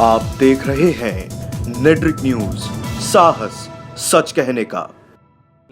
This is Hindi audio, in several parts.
आप देख रहे हैं नेट्रिक न्यूज, साहस सच कहने का।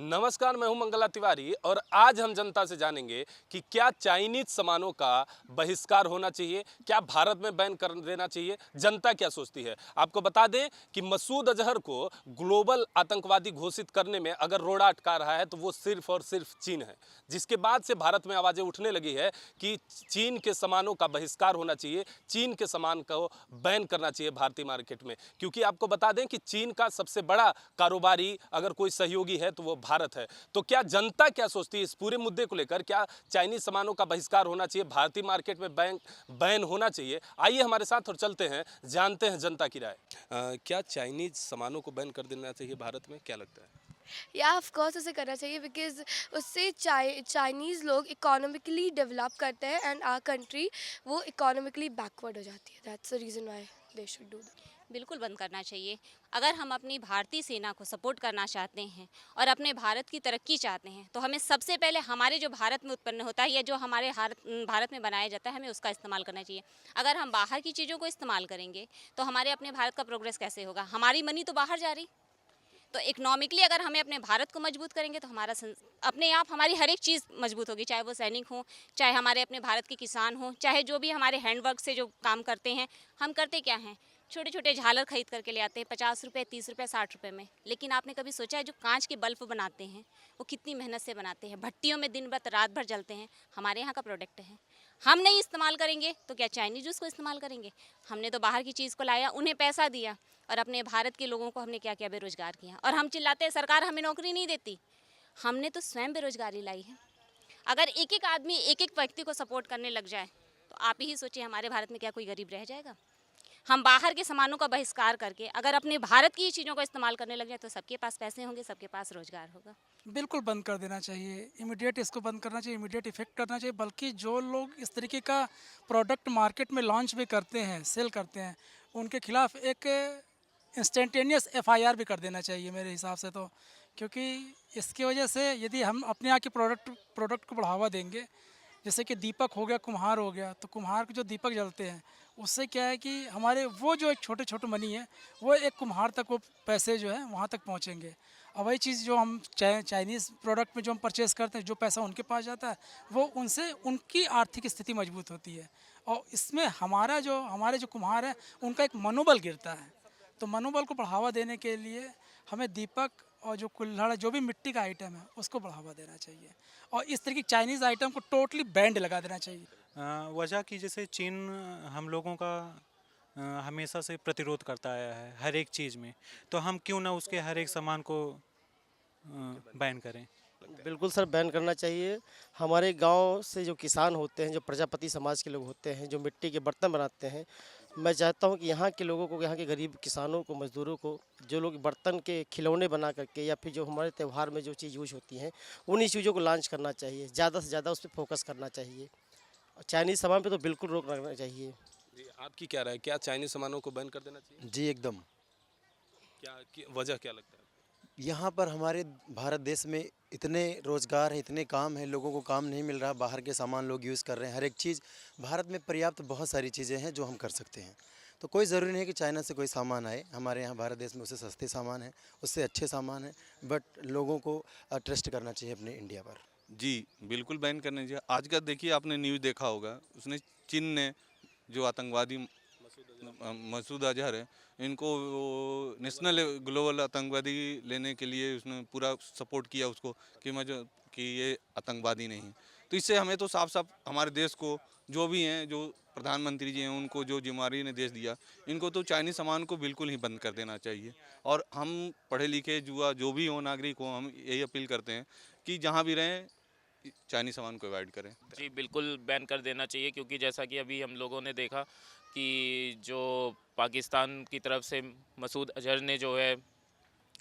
नमस्कार, मैं हूं मंगला तिवारी और आज हम जनता से जानेंगे कि क्या चाइनीज सामानों का बहिष्कार होना चाहिए, क्या भारत में बैन कर देना चाहिए, जनता क्या सोचती है। आपको बता दें कि मसूद अजहर को ग्लोबल आतंकवादी घोषित करने में अगर रोड़ा अटका रहा है तो वो सिर्फ और सिर्फ चीन है, जिसके बाद से भारत में आवाज़ें उठने लगी है कि चीन के सामानों का बहिष्कार होना चाहिए, चीन के सामान को बैन करना चाहिए भारतीय मार्केट में। क्योंकि आपको बता दें कि चीन का सबसे बड़ा कारोबारी अगर कोई सहयोगी है तो वो भारत है। तो क्या जनता क्या सोचती है इस पूरे मुद्दे को लेकर, क्या चाइनीज सामानों का बहिष्कार होना चाहिए, भारतीय मार्केट में बैन होना चाहिए? आइए हमारे साथ और चलते हैं, जानते हैं जनता की राय। क्या चाइनीज सामानों को बैन कर देना चाहिए भारत में, क्या लगता है? या ऑफ कोर्स उसे करना चाहिए बिकॉज उससे चाइनीज़ लोग इकोनॉमिकली डेवलप करते हैं एंड आवर कंट्री वो इकोनॉमिकली बैकवर्ड हो जाती है। That's the reason why they should do that. बिल्कुल बंद करना चाहिए। अगर हम अपनी भारतीय सेना को सपोर्ट करना चाहते हैं और अपने भारत की तरक्की चाहते हैं तो हमें सबसे पहले हमारे जो भारत में उत्पन्न होता है या जो हमारे भारत में बनाया जाता है हमें उसका इस्तेमाल करना चाहिए। अगर हम बाहर की चीज़ों को इस्तेमाल करेंगे तो हमारे अपने भारत का प्रोग्रेस कैसे होगा? हमारी मनी तो बाहर जा रही। तो इकोनॉमिकली अगर हमें अपने भारत को मजबूत करेंगे तो हमारा अपने आप हमारी हर एक चीज़ मजबूत होगी, चाहे वो सैनिक हो, चाहे हमारे अपने भारत के किसान हो, चाहे जो भी हमारे हैंडवर्क से जो काम करते हैं। हम करते क्या हैं? छोटे छोटे झालर खरीद करके ले आते हैं 50 रुपये, 30 रुपये, 60 रुपये में। लेकिन आपने कभी सोचा है जो कांच के बल्ब बनाते हैं वो कितनी मेहनत से बनाते हैं, भट्टियों में दिन रात भर जलते हैं। हमारे यहाँ का प्रोडक्ट है, हम नहीं इस्तेमाल करेंगे तो क्या चाइनीज उसको इस्तेमाल करेंगे? हमने तो बाहर की चीज़ को लाया, उन्हें पैसा दिया और अपने भारत के लोगों को हमने क्या क्या बेरोजगार किया। और हम चिल्लाते हैं सरकार हमें नौकरी नहीं देती। हमने तो स्वयं बेरोजगारी लाई है। अगर एक एक आदमी एक एक व्यक्ति को सपोर्ट करने लग जाए तो आप ही सोचिए हमारे भारत में क्या कोई गरीब रह जाएगा? हम बाहर के सामानों का बहिष्कार करके अगर अपने भारत की चीज़ों को इस्तेमाल करने लग जाए तो सबके पास पैसे होंगे, सबके पास रोजगार होगा। बिल्कुल बंद कर देना चाहिए। इमीडिएट इसको बंद करना चाहिए, इमीडिएट इफ़ेक्ट करना चाहिए। बल्कि जो लोग इस तरीके का प्रोडक्ट मार्केट में लॉन्च भी करते हैं, सेल करते हैं, उनके खिलाफ एक इंस्टेंटेनियस एफआईआर भी कर देना चाहिए मेरे हिसाब से तो। क्योंकि इसकी वजह से यदि हम अपने यहाँ के प्रोडक्ट को बढ़ावा देंगे, जैसे कि दीपक हो गया, कुम्हार हो गया, तो कुम्हार के जो दीपक जलते हैं उससे क्या है कि हमारे वो जो एक छोटे छोटे मनी है वो एक कुम्हार तक वो पैसे जो है वहाँ तक पहुँचेंगे। और वही चीज़ जो हम चाइनीज़ प्रोडक्ट में जो हम परचेज़ करते हैं, जो पैसा उनके पास जाता है वो उनसे उनकी आर्थिक स्थिति मजबूत होती है। और इसमें हमारे जो कुम्हार हैं उनका एक मनोबल गिरता है। तो मनोबल को बढ़ावा देने के लिए हमें दीपक और जो कुल्हड़, जो भी मिट्टी का आइटम है उसको बढ़ावा देना चाहिए और इस तरह की चाइनीज़ आइटम को टोटली बैंड लगा देना चाहिए। वजह कि जैसे चीन हम लोगों का हमेशा से प्रतिरोध करता आया है हर एक चीज़ में, तो हम क्यों ना उसके हर एक सामान को बैन करें। बिल्कुल सर, बैन करना चाहिए। हमारे गांव से जो किसान होते हैं, जो प्रजापति समाज के लोग होते हैं, जो मिट्टी के बर्तन बनाते हैं, मैं चाहता हूं कि यहाँ के लोगों को, यहाँ के गरीब किसानों को, मजदूरों को, जो लोग बर्तन के खिलौने बना करके या फिर जो हमारे त्यौहार में जो चीज़ यूज होती हैं उन्हीं चीज़ों को लॉन्च करना चाहिए। ज़्यादा से ज़्यादा उस पर फोकस करना चाहिए। और चाइनीज़ सामान पे तो बिल्कुल रोक लगना चाहिए। जी, आपकी क्या राय, क्या चाइनीज सामानों को बैन कर देना चाहिए? जी एकदम। वजह क्या लगता है? यहाँ पर हमारे भारत देश में इतने रोज़गार हैं, इतने काम हैं, लोगों को काम नहीं मिल रहा। बाहर के सामान लोग यूज़ कर रहे हैं। हर एक चीज़ भारत में पर्याप्त बहुत सारी चीज़ें हैं जो हम कर सकते हैं। तो कोई ज़रूरी नहीं है कि चाइना से कोई सामान आए। हमारे यहाँ भारत देश में उससे सस्ते सामान हैं, उससे अच्छे सामान हैं। बट लोगों को ट्रस्ट करना चाहिए अपने इंडिया पर। जी, बिल्कुल बैन करना चाहिए। आज का देखिए, आपने न्यूज़ देखा होगा, उसने चीन ने जो आतंकवादी मसूद अजहर है, इनको वो नेशनल ग्लोबल आतंकवादी लेने के लिए उसने पूरा सपोर्ट किया उसको कि ये आतंकवादी नहीं। तो इससे हमें तो साफ साफ हमारे देश को, जो भी हैं, जो प्रधानमंत्री जी हैं, उनको जो जिम्मेदारी ने देश दिया, इनको तो चाइनीज सामान को बिल्कुल ही बंद कर देना चाहिए। और हम पढ़े लिखे जुआ जो भी हो, नागरिक हो, हम यही अपील करते हैं कि जहाँ भी रहें चाइनीज सामान को अवॉइड करें। जी, बिल्कुल बैन कर देना चाहिए। क्योंकि जैसा कि अभी हम लोगों ने देखा कि जो पाकिस्तान की तरफ से मसूद अजहर ने जो है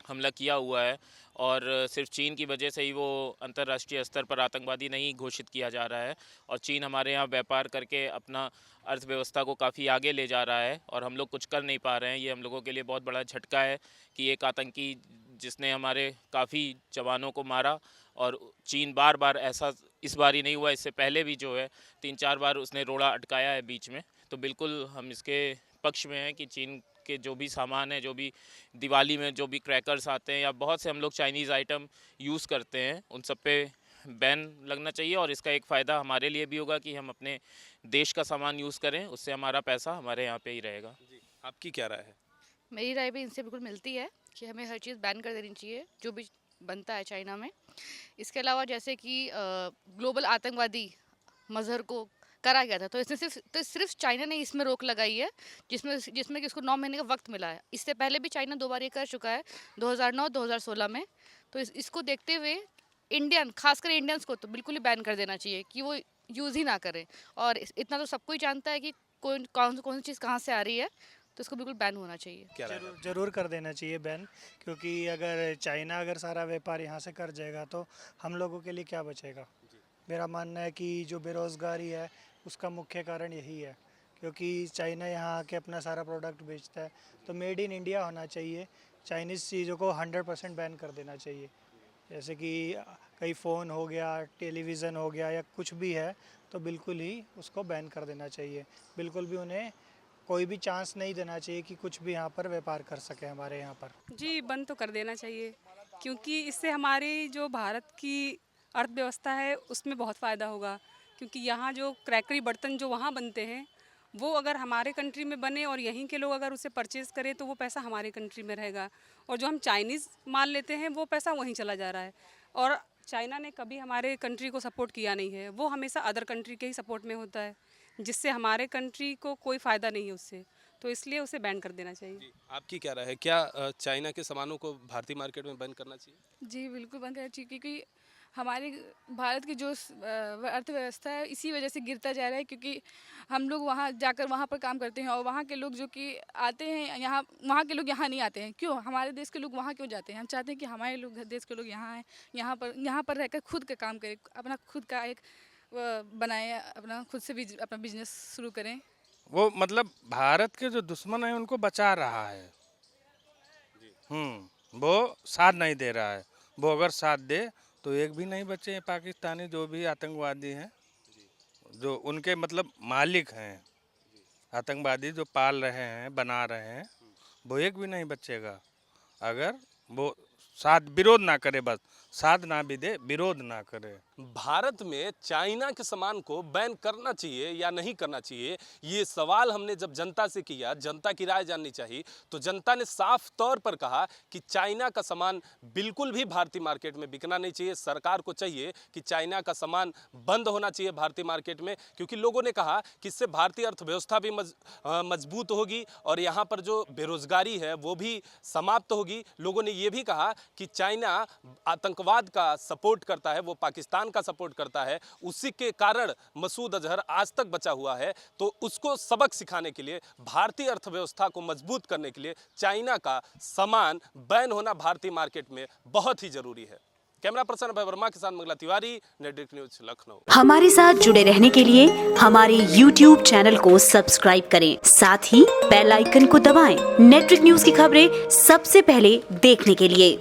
हमला किया हुआ है और सिर्फ चीन की वजह से ही वो अंतर्राष्ट्रीय स्तर पर आतंकवादी नहीं घोषित किया जा रहा है। और चीन हमारे यहाँ व्यापार करके अपना अर्थव्यवस्था को काफ़ी आगे ले जा रहा है और हम लोग कुछ कर नहीं पा रहे हैं। ये हम लोगों के लिए बहुत बड़ा झटका है कि एक आतंकी जिसने हमारे काफ़ी जवानों को मारा, और चीन बार बार, ऐसा इस बार ही नहीं हुआ, इससे पहले भी जो है 3-4 बार उसने रोड़ा अटकाया है बीच में। तो बिल्कुल हम इसके पक्ष में हैं कि चीन के जो भी सामान है, जो भी दिवाली में जो भी क्रैकर्स आते हैं या बहुत से हम लोग चाइनीज़ आइटम यूज़ करते हैं, उन सब पे बैन लगना चाहिए। और इसका एक फ़ायदा हमारे लिए भी होगा कि हम अपने देश का सामान यूज़ करें, उससे हमारा पैसा हमारे यहाँ पे ही रहेगा। आपकी क्या राय है? मेरी राय भी इनसे बिल्कुल मिलती है कि हमें हर चीज़ बैन कर देनी चाहिए जो भी बनता है चाइना में। इसके अलावा जैसे कि ग्लोबल आतंकवादी मज़हर को करा गया था, तो इसने सिर्फ चाइना ने इसमें रोक लगाई है, जिसमें कि उसको 9 महीने का वक्त मिला है। इससे पहले भी चाइना 2 बार ये कर चुका है, 2009-2016 में। तो इसको देखते हुए खासकर इंडियंस को तो बिल्कुल ही बैन कर देना चाहिए कि वो यूज़ ही ना करें। और इतना तो सबको ही जानता है कि कौन सी चीज़ कहाँ से आ रही है, तो इसको बिल्कुल बैन होना चाहिए। जरूर कर देना चाहिए बैन, क्योंकि अगर चाइना सारा व्यापार यहाँ से कर जाएगा तो हम लोगों के लिए क्या बचेगा। मेरा मानना है कि जो बेरोज़गारी है उसका मुख्य कारण यही है, क्योंकि चाइना यहाँ आके अपना सारा प्रोडक्ट बेचता है। तो मेड इन इंडिया होना चाहिए, चाइनीज़ चीज़ों को 100% बैन कर देना चाहिए। जैसे कि कई फ़ोन हो गया, टेलीविज़न हो गया या कुछ भी है, तो बिल्कुल ही उसको बैन कर देना चाहिए। बिल्कुल भी उन्हें कोई भी चांस नहीं देना चाहिए कि कुछ भी यहाँ पर व्यापार कर सके हमारे यहाँ पर। जी, बंद तो कर देना चाहिए, क्योंकि इससे हमारी जो भारत की अर्थव्यवस्था है उसमें बहुत फ़ायदा होगा। क्योंकि यहाँ जो क्रैकरी बर्तन जो वहाँ बनते हैं वो अगर हमारे कंट्री में बने और यहीं के लोग अगर उसे परचेज़ करें तो वो पैसा हमारे कंट्री में रहेगा, और जो हम चाइनीज़ माल लेते हैं वो पैसा वहीं चला जा रहा है। और चाइना ने कभी हमारे कंट्री को सपोर्ट किया नहीं है, वो हमेशा अदर कंट्री के ही सपोर्ट में होता है, जिससे हमारे कंट्री को कोई फ़ायदा नहीं है उससे, तो इसलिए उसे बैन कर देना चाहिए। आपकी क्या राय है? क्या चाइना के सामानों को भारतीय मार्केट में बैन करना चाहिए? जी, बिल्कुल बंद करना चाहिए, क्योंकि हमारे भारत की जो अर्थव्यवस्था है इसी वजह से गिरता जा रहा है। क्योंकि हम लोग वहाँ जाकर वहाँ पर काम करते हैं और वहाँ के लोग जो कि आते हैं यहाँ, वहाँ के लोग यहाँ नहीं आते हैं। क्यों? हमारे देश के लोग वहाँ क्यों जाते हैं? हम चाहते हैं कि हमारे लोग देश के लोग यहाँ आएँ, यहाँ पर रहकर खुद का काम करें, अपना खुद का एक बनाए, अपना खुद से भी अपना बिजनेस शुरू करें। वो मतलब भारत के जो दुश्मन हैं उनको बचा रहा है। वो साथ नहीं दे रहा है। वो अगर साथ दे तो एक भी नहीं बचे हैं पाकिस्तानी जो भी आतंकवादी हैं, जो उनके मतलब मालिक हैं, आतंकवादी जो पाल रहे हैं, बना रहे हैं, वो एक भी नहीं बचेगा अगर वो साथ विरोध ना करे। बस साथ ना भी दे, विरोध ना करे। भारत में चाइना के सामान को बैन करना चाहिए या नहीं करना चाहिए, ये सवाल हमने जब जनता से किया, जनता की राय जाननी चाहिए, तो जनता ने साफ तौर पर कहा कि चाइना का सामान बिल्कुल भी भारतीय मार्केट में बिकना नहीं चाहिए। सरकार को चाहिए कि चाइना का सामान बंद होना चाहिए भारतीय मार्केट में, क्योंकि लोगों ने कहा कि इससे भारतीय अर्थव्यवस्था भी मजबूत होगी और यहाँ पर जो बेरोजगारी है वो भी समाप्त होगी। लोगों ने ये भी कहा कि चाइना आतंकवाद का सपोर्ट करता है, वो पाकिस्तान का सपोर्ट करता है, उसी के कारण मसूद अजहर आज तक बचा हुआ है। तो उसको सबक सिखाने के लिए, भारतीय अर्थव्यवस्था को मजबूत करने के लिए चाइना का सामान बैन होना भारतीय मार्केट में बहुत ही जरूरी है। कैमरा पर्सन अभय वर्मा के साथ मंगला तिवारी, नेटवर्क न्यूज, लखनऊ। हमारे साथ जुड़े रहने के लिए हमारे YouTube चैनल को सब्सक्राइब करें, साथ ही बेल आइकन को दबाएं। नेटवर्क न्यूज की खबरें सबसे पहले देखने के लिए।